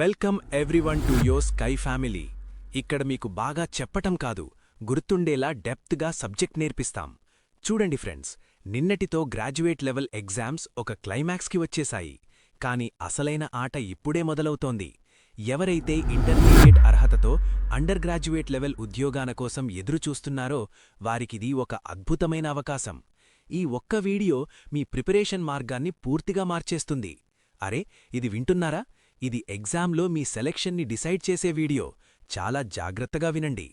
Welcome everyone to your sky family. ఇక్కడ మీకు బాగా చెప్పటం కాదు, గుర్తుండేలా డెప్త్గా సబ్జెక్ట్ నేర్పిస్తాం. చూడండి ఫ్రెండ్స్, నిన్నటితో గ్రాడ్యుయేట్ లెవెల్ ఎగ్జామ్స్ ఒక క్లైమాక్స్కి వచ్చేశాయి. కానీ అసలైన ఆట ఇప్పుడే మొదలవుతోంది. ఎవరైతే ఇంటర్మీడియట్ అర్హతతో అండర్ గ్రాడ్యుయేట్ లెవెల్ ఉద్యోగాల కోసం ఎదురుచూస్తున్నారో వారికిది ఒక అద్భుతమైన అవకాశం. ఈ ఒక్క వీడియో మీ ప్రిపరేషన్ మార్గాన్ని పూర్తిగా మార్చేస్తుంది. అరే, ఇది వింటున్నారా? ఇది ఎగ్జామ్లో మీ సెలెక్షన్ని డిసైడ్ చేసే వీడియో. చాలా జాగ్రత్తగా వినండి.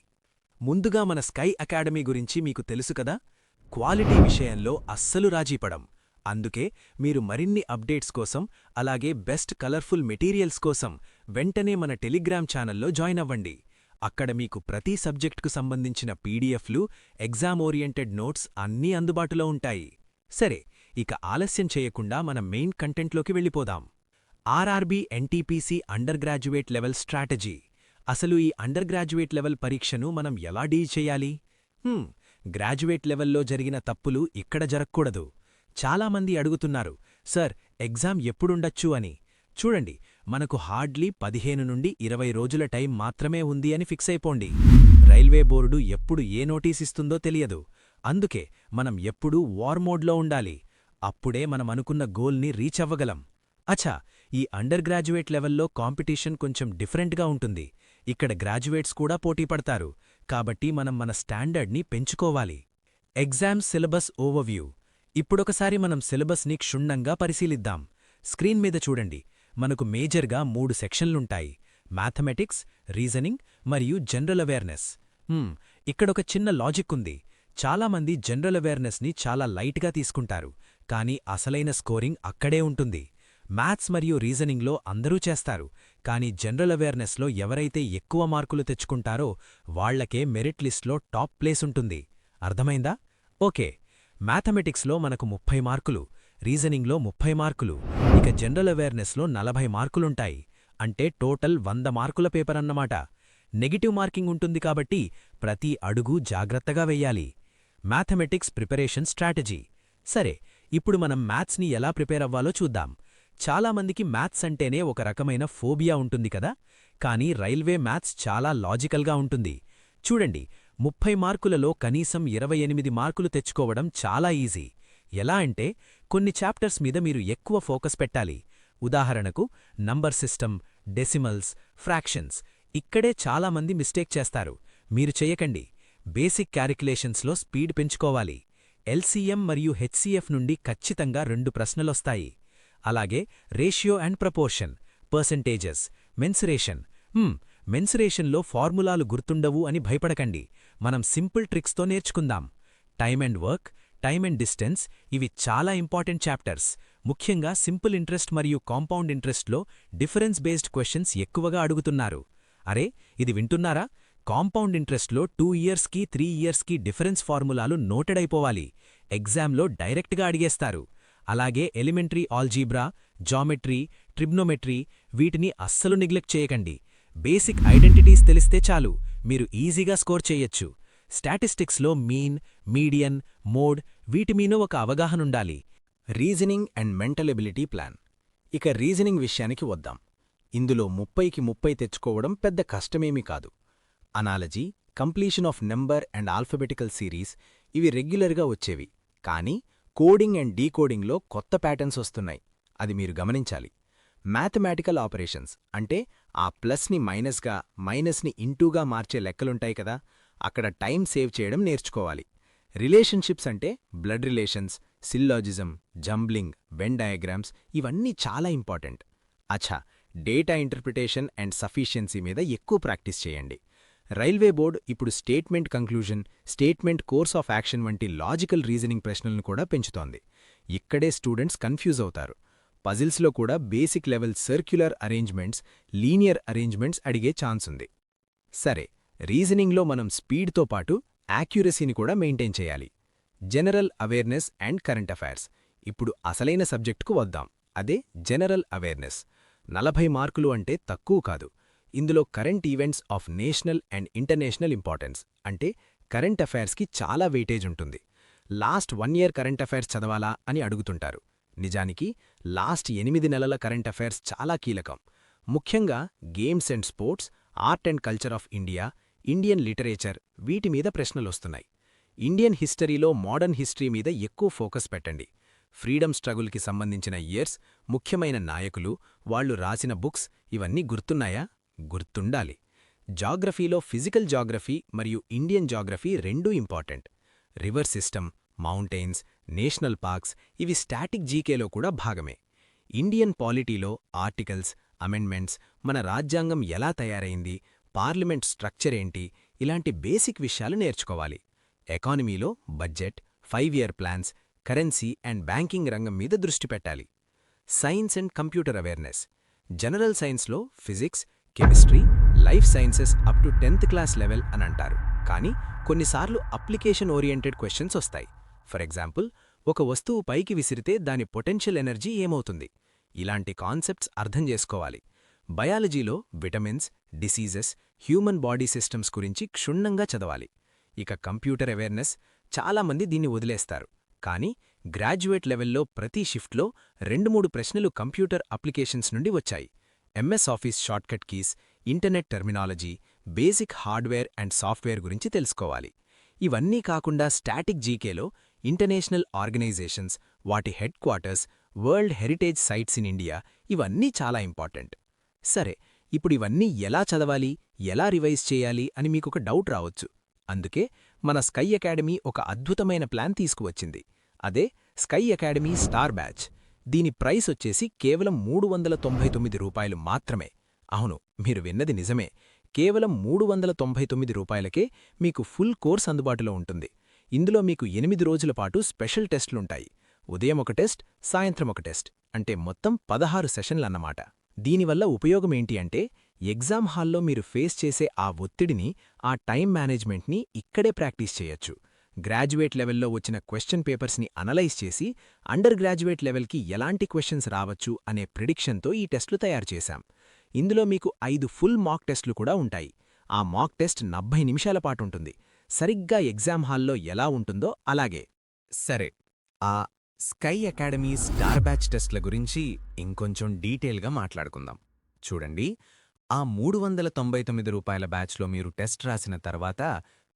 ముందుగా మన స్కై అకాడమీ గురించి మీకు తెలుసు కదా. క్వాలిటీ విషయంలో అస్సలు రాజీపడం. అందుకే మీరు మరిన్ని అప్డేట్స్ కోసం, అలాగే బెస్ట్ కలర్ఫుల్ మెటీరియల్స్ కోసం వెంటనే మన టెలిగ్రామ్ ఛానల్లో జాయిన్ అవ్వండి. అక్కడ మీకు ప్రతి సబ్జెక్టుకు సంబంధించిన పీడిఎఫ్లు, ఎగ్జామ్ ఓరియంటెడ్ నోట్స్ అన్నీ అందుబాటులో ఉంటాయి. సరే, ఇక ఆలస్యం చేయకుండా మన మెయిన్ కంటెంట్లోకి వెళ్ళిపోదాం. RRB NTPC under graduate level strategy. అసలు ఈ అండర్ గ్రాడ్యుయేట్ లెవెల్ పరీక్షను మనం ఎలా డీల్ చేయాలి? గ్రాడ్యుయేట్ లెవెల్లో జరిగిన తప్పులు ఇక్కడ జరగకూడదు. చాలామంది అడుగుతున్నారు, సార్ ఎగ్జామ్ ఎప్పుడుండొచ్చు అని. చూడండి, మనకు హార్డ్లీ 15 నుండి 20 రోజుల టైం మాత్రమే ఉంది అని ఫిక్స్ అయిపోండి. రైల్వే బోర్డు ఎప్పుడు ఏ నోటీస్ ఇస్తుందో తెలియదు. అందుకే మనం ఎప్పుడూ వార్ మోడ్లో ఉండాలి. అప్పుడే మనం అనుకున్న గోల్ని రీచ్ అవ్వగలం. అచ్చా, ఈ అండర్ గ్రాడ్యుయేట్ లెవెల్లో కాంపిటీషన్ కొంచెం డిఫరెంట్గా ఉంటుంది. ఇక్కడ గ్రాడ్యుయేట్స్ కూడా పోటీపడతారు. కాబట్టి మనం మన స్టాండర్డ్ని పెంచుకోవాలి. Exam syllabus overview. ఇప్పుడొకసారి మనం సిలబస్ని క్షుణ్ణంగా పరిశీలిద్దాం. స్క్రీన్ మీద చూడండి, మనకు మేజర్గా 3 సెక్షన్లుంటాయి: మ్యాథమెటిక్స్, రీజనింగ్ మరియు జనరల్ అవేర్నెస్. ఇక్కడొక చిన్న లాజిక్ ఉంది. చాలామంది జనరల్ అవేర్నెస్ని చాలా లైట్గా తీసుకుంటారు, కానీ అసలైన స్కోరింగ్ అక్కడే ఉంటుంది. మ్యాథ్స్ మరియు రీజనింగ్లో అందరూ చేస్తారు, కానీ జనరల్ అవేర్నెస్లో ఎవరైతే ఎక్కువ మార్కులు తెచ్చుకుంటారో వాళ్లకే మెరిట్ లిస్ట్లో టాప్ ప్లేస్ ఉంటుంది. అర్థమైందా? ఓకే, మ్యాథమెటిక్స్లో మనకు 30 మార్కులు, రీజనింగ్లో 30 మార్కులు, ఇక జనరల్ అవేర్నెస్లో 40 మార్కులుంటాయి. అంటే టోటల్ 100 మార్కుల పేపర్ అన్నమాట. నెగిటివ్ మార్కింగ్ ఉంటుంది కాబట్టి ప్రతి అడుగు జాగ్రత్తగా వెయ్యాలి. Mathematics preparation strategy. సరే, ఇప్పుడు మనం మ్యాథ్స్ని ఎలా ప్రిపేర్ అవ్వాలో చూద్దాం. చాలామందికి మ్యాథ్స్ అంటేనే ఒక రకమైన ఫోబియా ఉంటుంది కదా. కానీ రైల్వే మ్యాథ్స్ చాలా లాజికల్గా ఉంటుంది. చూడండి, 30 మార్కులలో కనీసం 28 మార్కులు తెచ్చుకోవడం చాలా ఈజీ. ఎలా అంటే, కొన్ని చాప్టర్స్ మీద మీరు ఎక్కువ ఫోకస్ పెట్టాలి. ఉదాహరణకు నంబర్ సిస్టమ్, డెసిమల్స్, ఫ్రాక్షన్స్. ఇక్కడే చాలామంది మిస్టేక్ చేస్తారు. మీరు చెయ్యకండి. బేసిక్ క్యాలిక్యులేషన్స్లో స్పీడ్ పెంచుకోవాలి. ఎల్సీఎం మరియు హెచ్సీఎఫ్ నుండి ఖచ్చితంగా 2 ప్రశ్నలొస్తాయి. అలాగే ratio and proportion, percentages, mensuration. మెన్సురేషన్లో ఫార్ములాలు గుర్తుండవు అని భయపడకండి. మనం సింపుల్ ట్రిక్స్తో నేర్చుకుందాం. Time and work, time and distance, ఇవి చాలా ఇంపార్టెంట్ చాప్టర్స్. ముఖ్యంగా సింపుల్ ఇంట్రెస్ట్ మరియు కాంపౌండ్ ఇంట్రెస్ట్లో డిఫరెన్స్ బేస్డ్ క్వశ్చన్స్ ఎక్కువగా అడుగుతున్నారు. అరే, ఇది వింటున్నారా? కాంపౌండ్ ఇంట్రెస్ట్లో 2 ఇయర్స్కి 3 ఇయర్స్కి డిఫరెన్స్ ఫార్ములాలు నోటెడ్ అయిపోవాలి. ఎగ్జామ్లో డైరెక్ట్గా అడిగేస్తారు. అలాగే ఎలిమెంటరీ ఆల్జీబ్రా, జామెట్రీ, ట్రిగ్నోమెట్రీ, వీటిని అస్సలు నెగ్లెక్ట్ చేయకండి. బేసిక్ ఐడెంటిటీస్ తెలిస్తే చాలు, మీరు ఈజీగా స్కోర్ చేయొచ్చు. స్టాటిస్టిక్స్లో మీన్, మీడియన్, మోడ్, వీటి మీద ఒక అవగాహనుండాలి. Reasoning and mental ability plan. ఇక రీజనింగ్ విషయానికి వద్దాం. ఇందులో 30కి 30 తెచ్చుకోవడం పెద్ద కష్టమేమీ కాదు. Analogy, completion of number and alphabetical series, ఇవి రెగ్యులర్గా వచ్చేవి. కానీ కోడింగ్ అండ్ డీకోడింగ్లో కొత్త ప్యాటర్న్స్ వస్తున్నాయి. అది మీరు గమనించాలి. మ్యాథమెటికల్ ఆపరేషన్స్ అంటే ఆ ప్లస్ని మైనస్గా, మైనస్ని ఇంటూగా మార్చే లెక్కలుంటాయి కదా, అక్కడ టైం సేవ్ చేయడం నేర్చుకోవాలి. రిలేషన్షిప్స్ అంటే blood relations, syllogism, jumbling, Venn diagrams, ఇవన్నీ చాలా ఇంపార్టెంట్. అచ్చా, డేటా ఇంటర్ప్రిటేషన్ అండ్ సఫిషియన్సీ మీద ఎక్కువ ప్రాక్టీస్ చేయండి. రైల్వే బోర్డు ఇప్పుడు statement conclusion, statement course of action వంటి లాజికల్ రీజనింగ్ ప్రశ్నలను కూడా పెంచుతోంది. ఇక్కడే స్టూడెంట్స్ కన్ఫ్యూజ్ అవుతారు. పజిల్స్లో కూడా basic level circular arrangements, linear arrangements అడిగే ఛాన్స్ ఉంది. సరే, రీజనింగ్లో మనం స్పీడ్తో పాటు యాక్యురసీని కూడా మెయింటైన్ చేయాలి. General awareness and current affairs. ఇప్పుడు అసలైన సబ్జెక్టుకు వద్దాం. అదే జనరల్ అవేర్నెస్. 40 మార్కులు అంటే తక్కువ కాదు. ఇందులో current events of national and international importance, అంటే కరెంట్ అఫైర్స్కి చాలా వెయిటేజ్ ఉంటుంది. లాస్ట్ 1 ఇయర్ కరెంట్ అఫైర్స్ చదవాలా అని అడుగుతుంటారు. నిజానికి లాస్ట్ 8 నెలల కరెంట్ అఫైర్స్ చాలా కీలకం. ముఖ్యంగా games and sports, art and culture of India, Indian literature వీటి మీద ప్రశ్నలొస్తున్నాయి. ఇండియన్ హిస్టరీలో మోడర్న్ హిస్టరీ మీద ఎక్కువ ఫోకస్ పెట్టండి. ఫ్రీడమ్ స్ట్రగుల్కి సంబంధించిన ఇయర్స్, ముఖ్యమైన నాయకులు, వాళ్లు రాసిన బుక్స్ ఇవన్నీ గుర్తున్నాయా? గుర్తుండాలి. జాగ్రఫీలో ఫిజికల్ జాగ్రఫీ మరియు ఇండియన్ జాగ్రఫీ రెండూ important. River system, mountains, national parks ఇవి స్టాటిక్ జీకేలో కూడా భాగమే. ఇండియన్ పాలిటీలో ఆర్టికల్స్, అమెండ్మెంట్స్, మన రాజ్యాంగం ఎలా తయారైంది, పార్లమెంట్ స్ట్రక్చర్ ఏంటి, ఇలాంటి బేసిక్ విషయాలు నేర్చుకోవాలి. ఎకానమీలో budget, 5-year plans, currency and banking రంగం మీద దృష్టి పెట్టాలి. Science and computer awareness. General సైన్స్లో physics, chemistry, life sciences up to 10th class level అని అంటారు. కానీ కొన్నిసార్లు అప్లికేషన్ ఓరియంటెడ్ క్వశ్చన్స్ వస్తాయి. ఫర్ ఎగ్జాంపుల్, ఒక వస్తువు పైకి విసిరితే దాని పొటెన్షియల్ ఎనర్జీ ఏమవుతుంది? ఇలాంటి కాన్సెప్ట్స్ అర్థం చేసుకోవాలి. బయాలజీలో vitamins, diseases, human body systems గురించి క్షుణ్ణంగా చదవాలి. ఇక కంప్యూటర్ అవేర్నెస్, చాలామంది దీన్ని వదిలేస్తారు. కానీ గ్రాడ్యుయేట్ లెవెల్లో ప్రతి షిఫ్ట్లో 2-3 ప్రశ్నలు కంప్యూటర్ అప్లికేషన్స్ నుండి వచ్చాయి. MS office shortcut keys, internet terminology, basic hardware and software గురించి తెలుసుకోవాలి. ఇవన్నీ కాకుండా స్టాటిక్ జీకేలో ఇంటర్నేషనల్ ఆర్గనైజేషన్స్, వాటి headquarters, world heritage sites in India ఇవన్నీ చాలా ఇంపార్టెంట్. సరే, ఇప్పుడు ఇవన్నీ ఎలా చదవాలి, ఎలా రివైజ్ చేయాలి అని మీకొక డౌట్ రావచ్చు. అందుకే మన స్కై అకాడమీ ఒక అద్భుతమైన ప్లాన్ తీసుకువచ్చింది. అదే స్కై అకాడమీ స్టార్ బ్యాచ్. దీని ప్రైస్ వచ్చేసి కేవలం 399 రూపాయలు మాత్రమే. అవును, మీరు విన్నది నిజమే. కేవలం 399 రూపాయలకే మీకు ఫుల్ కోర్స్ అందుబాటులో ఉంటుంది. ఇందులో మీకు 8 రోజుల పాటు స్పెషల్ టెస్టులుంటాయి. ఉదయం ఒక టెస్ట్, సాయంత్రం ఒక టెస్ట్, అంటే మొత్తం 16 సెషన్లన్నమాట. దీనివల్ల ఉపయోగమేంటి అంటే, ఎగ్జామ్ హాల్లో మీరు ఫేస్ చేసే ఆ ఒత్తిడిని, ఆ టైం మేనేజ్మెంట్ని ఇక్కడే ప్రాక్టీస్ చేయొచ్చు. గ్రాడ్యుయేట్ లెవెల్లో వచ్చిన క్వశ్చన్ పేపర్స్ని అనలైజ్ చేసి, అండర్ గ్రాడ్యుయేట్ లెవెల్కి ఎలాంటి క్వశ్చన్స్ రావచ్చు అనే ప్రిడిక్షన్తో ఈ టెస్టులు తయారు చేశాం. ఇందులో మీకు 5 ఫుల్ మాక్ టెస్టులు కూడా ఉంటాయి. ఆ మాక్ టెస్ట్ 70 నిమిషాల పాటుంటుంది. సరిగ్గా ఎగ్జామ్ హాల్లో ఎలా ఉంటుందో అలాగే. సరే, ఆ స్కై అకాడమీ స్టార్ బ్యాచ్ టెస్ట్ల గురించి ఇంకొంచెం డీటెయిల్గా మాట్లాడుకుందాం. చూడండి, ఆ 399 రూపాయల బ్యాచ్లో మీరు టెస్ట్ రాసిన తర్వాత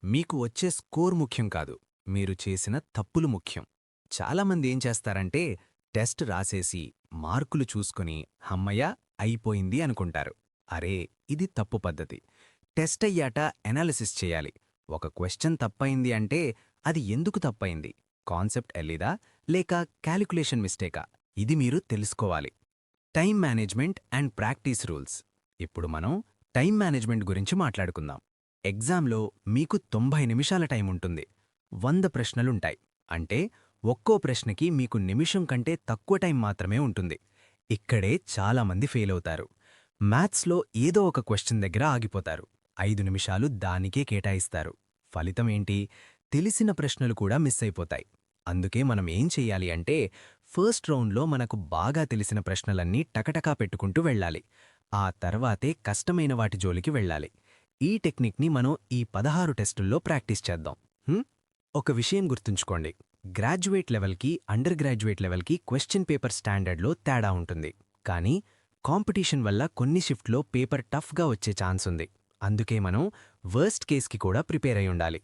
మీకు వచ్చే స్కోర్ ముఖ్యం కాదు, మీరు చేసిన తప్పులు ముఖ్యం. చాలామంది ఏం చేస్తారంటే, టెస్ట్ రాసేసి మార్కులు చూసుకుని హమ్మయ్య అయిపోయింది అనుకుంటారు. అరే, ఇది తప్పు పద్ధతి. టెస్ట్ అయ్యాట ఎనాలిసిస్ చేయాలి. ఒక క్వశ్చన్ తప్పయింది అంటే అది ఎందుకు తప్పయింది? కాన్సెప్ట్ ఎల్లిదా లేక క్యాలిక్యులేషన్ మిస్టేకా? ఇది మీరు తెలుసుకోవాలి. Time management and practice rules. ఇప్పుడు మనం టైం మేనేజ్మెంట్ గురించి మాట్లాడుకుందాం. ఎగ్జామ్లో మీకు 90 నిమిషాల టైం ఉంటుంది. 100 ప్రశ్నలుంటాయి. అంటే ఒక్కో ప్రశ్నకి మీకు నిమిషం కంటే తక్కువ టైం మాత్రమే ఉంటుంది. ఇక్కడే చాలామంది ఫెయిల్ అవుతారు. మ్యాథ్స్లో ఏదో ఒక క్వశ్చన్ దగ్గర ఆగిపోతారు. 5 నిమిషాలు దానికే కేటాయిస్తారు. ఫలితం ఏంటి? తెలిసిన ప్రశ్నలు కూడా మిస్ అయిపోతాయి. అందుకే మనం ఏం చెయ్యాలి అంటే, ఫస్ట్ రౌండ్లో మనకు బాగా తెలిసిన ప్రశ్నలన్నీ టకటకా పెట్టుకుంటూ వెళ్ళాలి. ఆ తర్వాతే కష్టమైన వాటి జోలికి వెళ్ళాలి. ఈ టెక్నిక్ని మనం ఈ 16 టెస్టుల్లో ప్రాక్టీస్ చేద్దాం. ఒక విషయం గుర్తుంచుకోండి, గ్రాడ్యుయేట్ లెవెల్కి, అండర్ గ్రాడ్యుయేట్ లెవెల్కి క్వశ్చన్ పేపర్ స్టాండర్డ్లో తేడా ఉంటుంది. కానీ కాంపిటీషన్ వల్ల కొన్ని షిఫ్ట్లో పేపర్ టఫ్గా వచ్చే ఛాన్స్ ఉంది. అందుకే మనం వర్స్ట్ కేస్కి కూడా ప్రిపేర్ అయి ఉండాలి.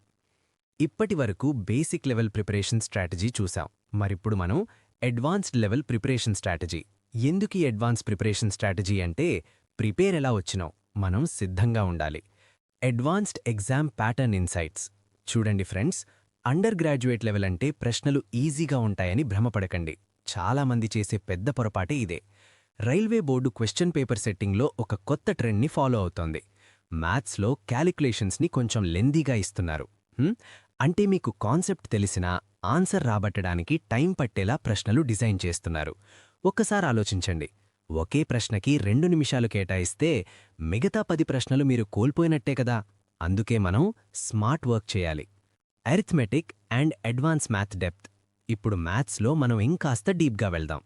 ఇప్పటివరకు బేసిక్ లెవెల్ ప్రిపరేషన్ స్ట్రాటజీ చూసాం. మరిప్పుడు మనం అడ్వాన్స్డ్ లెవెల్ ప్రిపరేషన్ స్ట్రాటజీ. ఎందుకీ అడ్వాన్స్ ప్రిపరేషన్ స్ట్రాటజీ అంటే, ప్రిపేర్ ఎలా వచ్చినాం, మనం సిద్ధంగా ఉండాలి. Advanced exam pattern insights. చూడండి ఫ్రెండ్స్, అండర్ గ్రాడ్యుయేట్ లెవెల్ అంటే ప్రశ్నలు ఈజీగా ఉంటాయని భ్రమపడకండి. చాలామంది చేసే పెద్ద పొరపాటే ఇదే. రైల్వే బోర్డు క్వశ్చన్ పేపర్ సెట్టింగ్లో ఒక కొత్త ట్రెండ్ని ఫాలో అవుతోంది. మ్యాథ్స్లో క్యాలిక్యులేషన్స్ని కొంచెం లెందీగా ఇస్తున్నారు. అంటే మీకు కాన్సెప్ట్ తెలిసినా ఆన్సర్ రాబట్టడానికి టైం పట్టేలా ప్రశ్నలు డిజైన్ చేస్తున్నారు. ఒక్కసారి ఆలోచించండి, ఒకే ప్రశ్నకి 2 నిమిషాలు కేటాయిస్తే మిగతా 10 ప్రశ్నలు మీరు కోల్పోయినట్టే కదా. అందుకే మనం స్మార్ట్ వర్క్ చేయాలి. Arithmetic and advance math depth. ఇప్పుడు మ్యాథ్స్లో మనం ఇంకాస్త డీప్గా వెళ్దాం.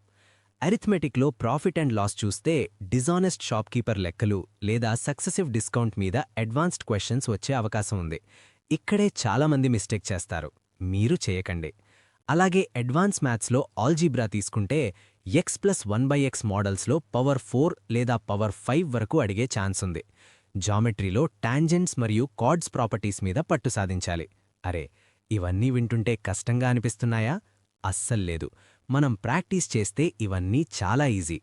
అరిథ్మెటిక్లో ప్రాఫిట్ అండ్ లాస్ చూస్తే డిజానెస్ట్ షాప్కీపర్ లెక్కలు లేదా సక్సెసివ్ డిస్కౌంట్ మీద అడ్వాన్స్డ్ క్వశ్చన్స్ వచ్చే అవకాశం ఉంది. ఇక్కడే చాలామంది మిస్టేక్ చేస్తారు. మీరు చేయకండి. అలాగే అడ్వాన్స్ మ్యాథ్స్లో ఆల్జీబ్రా తీసుకుంటే x+1/x మోడల్స్లో పవర్ 4 లేదా పవర్ 5 వరకు అడిగే ఛాన్స్ ఉంది. జామెట్రీలో టాంజెంట్స్ మరియు కార్డ్స్ ప్రాపర్టీస్ మీద పట్టు సాధించాలి. అరే, ఇవన్నీ వింటుంటే కష్టంగా అనిపిస్తున్నాయా? అస్సల్లేదు. మనం ప్రాక్టీస్ చేస్తే ఇవన్నీ చాలా easy.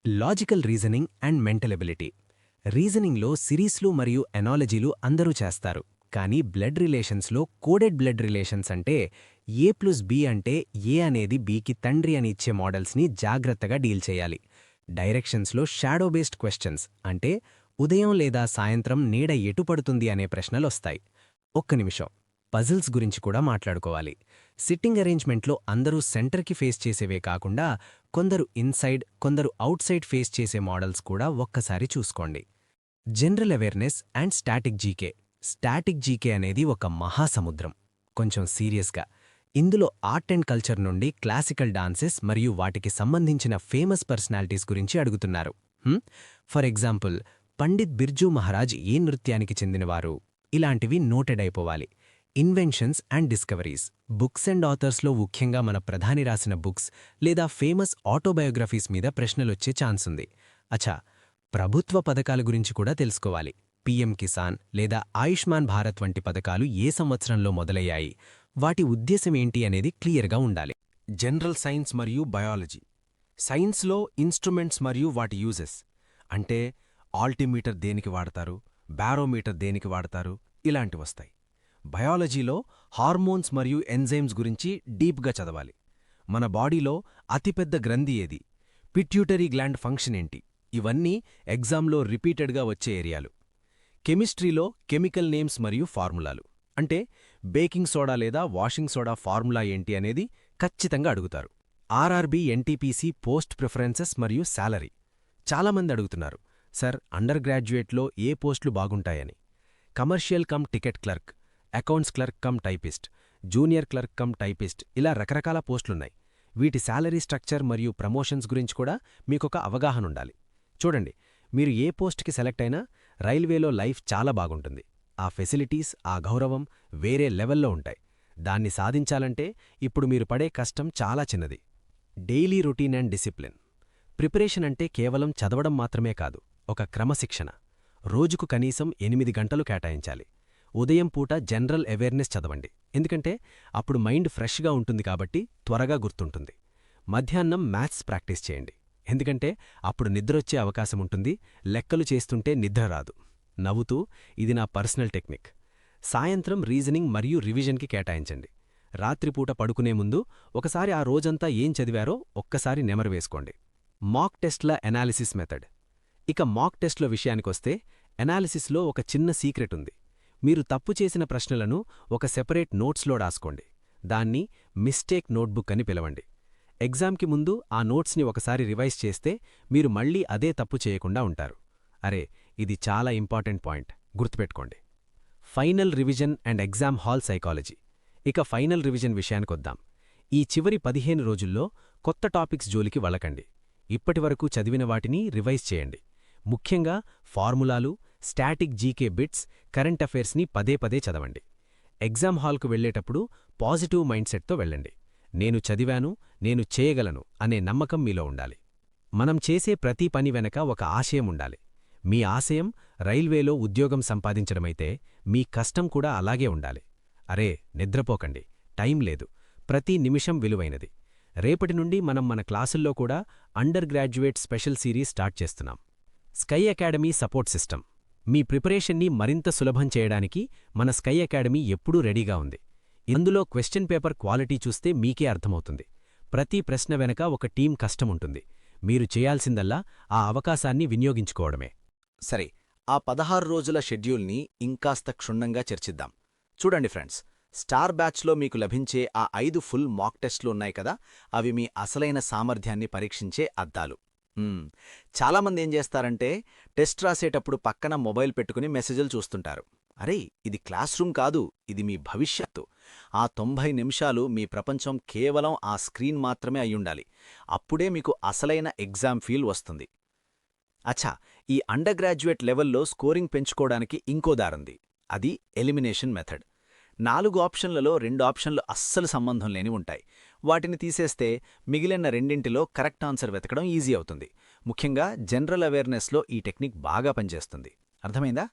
Logical reasoning and mental ability. రీజనింగ్లో సిరీస్లు మరియు ఎనాలజీలు అందరూ చేస్తారు, కానీ బ్లడ్ రిలేషన్స్లో కోడెడ్ బ్లడ్ రిలేషన్స్ అంటే A+B అంటే A అనేది Bకి తండ్రి అని ఇచ్చే మోడల్స్ని జాగ్రత్తగా డీల్ చేయాలి. డైరెక్షన్స్లో షాడో బేస్డ్ క్వశ్చన్స్ అంటే ఉదయం లేదా సాయంత్రం నీడ ఎటు పడుతుంది అనే ప్రశ్నలొస్తాయి. ఒక్క నిమిషం, పజిల్స్ గురించి కూడా మాట్లాడుకోవాలి. సిట్టింగ్ అరేంజ్మెంట్లో అందరూ సెంటర్కి ఫేస్ చేసేవే కాకుండా కొందరు ఇన్సైడ్, కొందరు అవుట్సైడ్ ఫేస్ చేసే మోడల్స్ కూడా ఒక్కసారి చూసుకోండి. General awareness and static GK. Static GK అనేది ఒక మహాసముద్రం. కొంచెం సీరియస్గా, ఇందులో ఆర్ట్ అండ్ కల్చర్ నుండి క్లాసికల్ డాన్సెస్ మరియు వాటికి సంబంధించిన ఫేమస్ పర్సనాలిటీస్ గురించి అడుగుతున్నారు. ఫర్ ఎగ్జాంపుల్, పండిత్ బిర్జూ మహారాజ్ ఏ నృత్యానికి చెందినవారు? ఇలాంటివి నోటెడ్ అయిపోవాలి. Inventions and discoveries. Books and ఆథర్స్లో ముఖ్యంగా మన ప్రధాని రాసిన బుక్స్ లేదా ఫేమస్ ఆటోబయోగ్రఫీస్ మీద ప్రశ్నలొచ్చే ఛాన్స్ ఉంది. అచ్చా, ప్రభుత్వ పథకాల గురించి కూడా తెలుసుకోవాలి. పీఎం కిసాన్ లేదా ఆయుష్మాన్ భారత్ వంటి పథకాలు ఏ సంవత్సరంలో మొదలయ్యాయి, వాటి ఉద్దేశమేంటి అనేది క్లియర్గా ఉండాలి. జనరల్ సైన్స్ మరియు బయాలజీ. సైన్స్లో ఇన్స్ట్రుమెంట్స్ మరియు వాటి యూజెస్ అంటే ఆల్టిమీటర్ దేనికి వాడతారు, బారోమీటర్ దేనికి వాడతారు, ఇలాంటివొస్తాయి. బయాలజీలో హార్మోన్స్ మరియు ఎంజైమ్స్ గురించి డీప్గా చదవాలి. మన బాడీలో అతిపెద్ద గ్రంథి ఏది, పిట్యూటరీ గ్లాండ్ ఫంక్షన్ ఏంటి, ఇవన్నీ ఎగ్జామ్లో రిపీటెడ్గా వచ్చే ఏరియాలు. కెమిస్ట్రీలో కెమికల్ నేమ్స్ మరియు ఫార్ములాలు అంటే బేకింగ్ సోడా లేదా వాషింగ్ సోడా ఫార్ములా ఏంటి అనేది ఖచ్చితంగా అడుగుతారు. ఆర్ఆర్బీ ఎన్టీపీసీ పోస్ట్ ప్రిఫరెన్సెస్ మరియు శాలరీ. చాలామంది అడుగుతున్నారు, సార్ అండర్ గ్రాడ్యుయేట్లో ఏ పోస్టులు బాగుంటాయని. Commercial come ticket clerk, accounts clerk cum typist, junior clerk cum typist, ఇలా రకరకాల పోస్టులున్నాయి. వీటి శాలరీ స్ట్రక్చర్ మరియు ప్రమోషన్స్ గురించి కూడా మీకొక అవగాహనుండాలి. చూడండి, మీరు ఏ పోస్ట్కి సెలెక్ట్ అయినా రైల్వేలో లైఫ్ చాలా బాగుంటుంది. ఆ ఫెసిలిటీస్, ఆ గౌరవం వేరే లెవెల్లో ఉంటాయి. దాన్ని సాధించాలంటే ఇప్పుడు మీరు పడే కష్టం చాలా చిన్నది. Daily routine and discipline. Preparation అంటే కేవలం చదవడం మాత్రమే కాదు, ఒక క్రమశిక్షణ. రోజుకు కనీసం 8 గంటలు కేటాయించాలి. ఉదయం పూట జనరల్ అవేర్నెస్ చదవండి, ఎందుకంటే అప్పుడు మైండ్ ఫ్రెష్గా ఉంటుంది కాబట్టి త్వరగా గుర్తుంటుంది. మధ్యాహ్నం మ్యాథ్స్ ప్రాక్టీస్ చేయండి, ఎందుకంటే అప్పుడు నిద్రొచ్చే అవకాశముంటుంది. లెక్కలు చేస్తుంటే నిద్ర రాదు. నవ్వుతూ, ఇది నా పర్సనల్ టెక్నిక్. సాయంత్రం రీజనింగ్ మరియు రివిజన్కి కేటాయించండి. రాత్రిపూట పడుకునే ముందు ఒకసారి ఆ రోజంతా ఏం చదివారో ఒక్కసారి నెమరు వేసుకోండి. మాక్ టెస్ట్ల ఎనాలిసిస్ మెథడ్. ఇక మాక్ టెస్ట్ల విషయానికొస్తే ఎనాలిసిస్లో ఒక చిన్న సీక్రెట్ ఉంది. మీరు తప్పు చేసిన ప్రశ్నలను ఒక సెపరేట్ నోట్స్లో రాసుకోండి. దాన్ని మిస్టేక్ నోట్బుక్ అని పిలవండి. ఎగ్జామ్కి ముందు ఆ నోట్స్ని ఒకసారి రివైజ్ చేస్తే మీరు మళ్ళీ అదే తప్పు చేయకుండా ఉంటారు. అరే, ఇది చాలా ఇంపార్టెంట్ పాయింట్, గుర్తుపెట్టుకోండి. Final revision and exam hall psychology. ఇక ఫైనల్ రివిజన్ విషయానికొద్దాం. ఈ చివరి 15 రోజుల్లో కొత్త టాపిక్స్ జోలికి వెళ్ళకండి. ఇప్పటివరకు చదివిన వాటిని రివైజ్ చేయండి. ముఖ్యంగా ఫార్ములాలు, స్టాటిక్ జీకే బిట్స్, కరెంట్ అఫైర్స్ని పదే పదే చదవండి. ఎగ్జామ్ హాల్కు వెళ్లేటప్పుడు పాజిటివ్ మైండ్ సెట్తో వెళ్ళండి. నేను చదివాను, నేను చేయగలను అనే నమ్మకం మీలో ఉండాలి. మనం చేసే ప్రతి పని వెనక ఒక ఆశయం ఉండాలి. మీ ఆశయం రైల్వేలో ఉద్యోగం సంపాదించడమైతే మీ కష్టం కూడా అలాగే ఉండాలి. అరే, నిద్రపోకండి, టైం లేదు, ప్రతి నిమిషం విలువైనది. రేపటి నుండి మనం మన క్లాసుల్లో కూడా under graduate special series start చేస్తున్నాం. Sky academy support system. మీ ప్రిపరేషన్ని మరింత సులభం చేయడానికి మన స్కై అకాడమీ ఎప్పుడూ రెడీగా ఉంది. ఇందులో క్వశ్చన్ పేపర్ క్వాలిటీ చూస్తే మీకే అర్థమవుతుంది. ప్రతి ప్రశ్న వెనక ఒక టీం కష్టముంటుంది. మీరు చేయాల్సిందల్లా ఆ అవకాశాన్ని వినియోగించుకోవడమే. సరే, ఆ 16 రోజుల షెడ్యూల్ని ఇంకాస్త క్షుణ్ణంగా చర్చిద్దాం. చూడండి ఫ్రెండ్స్, స్టార్ బ్యాచ్లో మీకు లభించే ఆ 5 ఫుల్ మాక్ టెస్ట్లు ఉన్నాయి కదా, అవి మీ అసలైన సామర్థ్యాన్ని పరీక్షించే అద్దాలు. చాలామంది ఏం చేస్తారంటే టెస్ట్ రాసేటప్పుడు పక్కన మొబైల్ పెట్టుకుని మెసేజ్లు చూస్తుంటారు. అరే, ఇది క్లాస్ రూమ్ కాదు, ఇది మీ భవిష్యత్తు. ఆ 90 నిమిషాలు మీ ప్రపంచం కేవలం ఆ స్క్రీన్ మాత్రమే అయ్యుండాలి. అప్పుడే మీకు అసలైన ఎగ్జామ్ ఫీల్ వస్తుంది. అచ్చా, ఈ అండర్ గ్రాడ్యుయేట్ లెవెల్లో స్కోరింగ్ పెంచుకోవడానికి ఇంకో దారుంది. అది ఎలిమినేషన్ మెథడ్. 4 ఆప్షన్లలో 2 ఆప్షన్లు అస్సలు సంబంధం లేని ఉంటాయి. వాటిని తీసేస్తే మిగిలిన రెండింటిలో కరెక్ట్ ఆన్సర్ వెతకడం ఈజీ అవుతుంది. ముఖ్యంగా జనరల్ అవేర్నెస్లో ఈ టెక్నిక్ బాగా పనిచేస్తుంది. అర్థమైందా?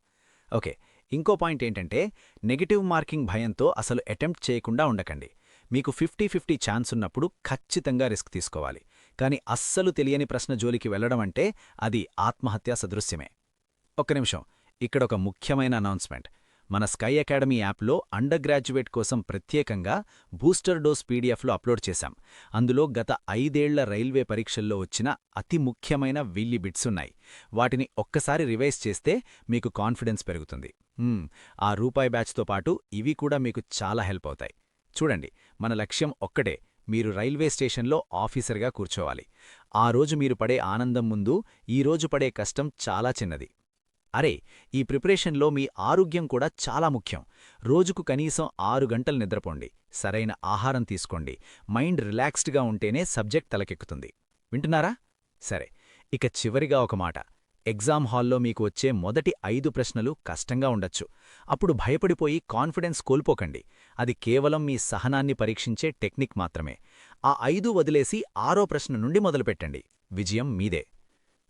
ఓకే, ఇంకో పాయింట్ ఏంటంటే నెగటివ్ మార్కింగ్ భయంతో అసలు అటెంప్ట్ చేయకుండా ఉండకండి. మీకు 50-50 ఛాన్స్ ఉన్నప్పుడు ఖచ్చితంగా రిస్క్ తీసుకోవాలి. కానీ అస్సలు తెలియని ప్రశ్న జోలికి వెళ్లడం అంటే అది ఆత్మహత్యా సదృశ్యమే. ఒక్క నిమిషం, ఇక్కడొక ముఖ్యమైన అనౌన్స్మెంట్. మన స్కై అకాడమీ యాప్లో అండర్ గ్రాడ్యుయేట్ కోసం ప్రత్యేకంగా బూస్టర్ డోస్ పీడిఎఫ్లో అప్లోడ్ చేశాం. అందులో గత 5 ఏళ్ల రైల్వే పరీక్షల్లో వచ్చిన అతి ముఖ్యమైన వీల్లీ బిట్స్ ఉన్నాయి. వాటిని ఒక్కసారి రివైజ్ చేస్తే మీకు కాన్ఫిడెన్స్ పెరుగుతుంది. ఆ రూపాయి బ్యాచ్తో పాటు ఇవి కూడా మీకు చాలా హెల్ప్ అవుతాయి. చూడండి, మన లక్ష్యం ఒక్కటే, మీరు రైల్వే స్టేషన్లో ఆఫీసర్గా కూర్చోవాలి. ఆ రోజు మీరు పడే ఆనందం ముందు ఈ రోజు పడే కష్టం చాలా చిన్నది. అరే, ఈ ప్రిపరేషన్లో మీ ఆరోగ్యం కూడా చాలా ముఖ్యం. రోజుకు కనీసం 6 గంటలు నిద్రపోండి, సరైన ఆహారం తీసుకోండి, మైండ్ రిలాక్స్డ్గా ఉంటేనే సబ్జెక్ట్ తలకెక్కుతుంది. వింటున్నారా? సరే, ఇక చివరిగా ఒక మాట. ఎగ్జామ్ హాల్లో మీకు వచ్చే మొదటి 5 ప్రశ్నలు కష్టంగా ఉండొచ్చు. అప్పుడు భయపడిపోయి కాన్ఫిడెన్స్ కోల్పోకండి. అది కేవలం మీ సహనాన్ని పరీక్షించే టెక్నిక్ మాత్రమే. ఆ 5 వదిలేసి 6వ ప్రశ్న నుండి మొదలుపెట్టండి. విజయం మీదే.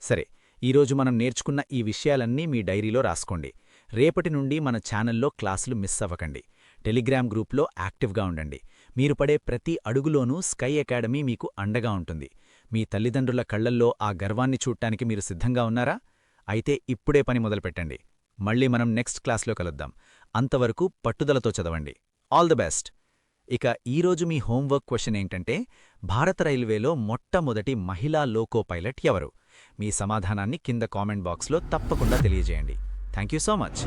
సరే, ఈరోజు మనం నేర్చుకున్న ఈ విషయాలన్నీ మీ డైరీలో రాసుకోండి. రేపటి నుండి మన ఛానల్లో క్లాసులు మిస్ అవ్వకండి. టెలిగ్రామ్ గ్రూప్లో యాక్టివ్గా ఉండండి. మీరు పడే ప్రతి అడుగులోనూ స్కై అకాడమీ మీకు అండగా ఉంటుంది. మీ తల్లిదండ్రుల కళ్లల్లో ఆ గర్వాన్ని చూడటానికి మీరు సిద్ధంగా ఉన్నారా? అయితే ఇప్పుడే పని మొదలుపెట్టండి. మళ్ళీ మనం నెక్స్ట్ క్లాస్లో కలుద్దాం. అంతవరకు పట్టుదలతో చదవండి. All the best. ఇక ఈరోజు మీ హోంవర్క్ క్వశ్చన్ ఏంటంటే, భారత రైల్వేలో మొట్టమొదటి మహిళా లోకో పైలట్ ఎవరు? మీ సమాధానాన్ని కింద కామెంట్ బాక్స్లో తప్పకుండా తెలియజేయండి. Thank you so much.